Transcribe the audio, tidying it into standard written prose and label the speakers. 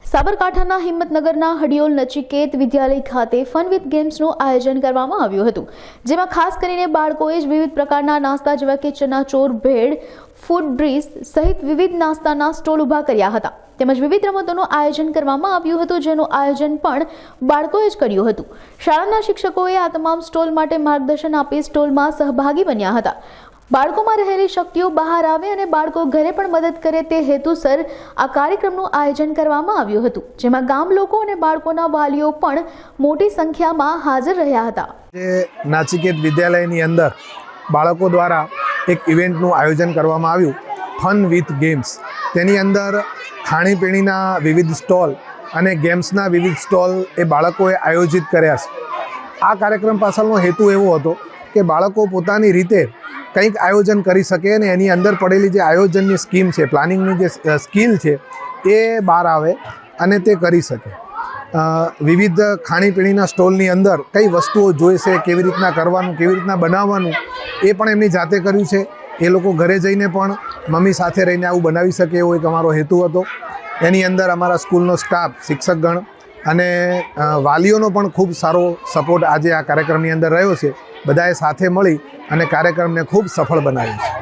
Speaker 1: સાબરકાંઠાના હિંમતનગરના હડિયોલ નચિકેત વિદ્યાલય ખાતે fun with ગેમ્સનું આયોજન કરવામાં આવ્યું હતું, જેમાં ખાસ કરીને બાળકોએ જ વિવિધ પ્રકારના નાસ્તા જેવા કે ચનાચોર, ભેળ, ફૂડ બ્રીઝ સહિત વિવિધ નાસ્તાના સ્ટોલ ઊભા કર્યા હતા. તેમજ વિવિધ રમતોનું આયોજન કરવામાં આવ્યું હતું, જેનું આયોજન પણ બાળકોએ જ કર્યું હતું. શાળાના શિક્ષકોએ આ તમામ સ્ટોલ માટે માર્ગદર્શન આપી સ્ટોલમાં સહભાગી બન્યા હતા. બાળકોમાં રહેલી શક્તિઓ બહાર આવે અને બાળકો ઘરે પણ મદદ કરે તે હેતુસર આ કાર્યક્રમનું આયોજન કરવામાં આવ્યું હતું, જેમાં ગામ લોકો અને બાળકોના વાલીઓ પણ મોટી સંખ્યામાં હાજર રહ્યા હતા.
Speaker 2: નાચિકેત વિદ્યાલયની અંદર બાળકો દ્વારા એક ઇવેન્ટનું આયોજન કરવામાં આવ્યું, ફન વિથ ગેમ્સ. તેની અંદર ખાણીપીણીના વિવિધ સ્ટોલ અને ગેમ્સના વિવિધ સ્ટોલ એ બાળકોએ આયોજિત કર્યા છે. આ કાર્યક્રમ પાછળનો હેતુ એવો હતો કે બાળકો પોતાની રીતે કંઈક આયોજન કરી શકે અને એની અંદર પડેલી જે આયોજનની સ્કીમ છે, પ્લાનિંગની જે સ્કિલ છે એ બહાર આવે અને તે કરી શકે. વિવિધ ખાણીપીણીના સ્ટોલની અંદર કઈ વસ્તુઓ જોઈશે, કેવી રીતના કરવાનું, કેવી રીતના બનાવવાનું એ પણ એમની જાતે કર્યું છે. એ લોકો ઘરે જઈને પણ મમ્મી સાથે રહીને આવું બનાવી શકે એવો એક અમારો હેતુ હતો. એની અંદર અમારા સ્કૂલનો સ્ટાફ, શિક્ષકગણ અને વાલીઓનો પણ ખૂબ સારો સપોર્ટ આજે આ કાર્યક્રમની અંદર રહ્યો છે. બધાએ સાથે મળી અને કાર્યક્રમને ખૂબ સફળ બનાવ્યો છે.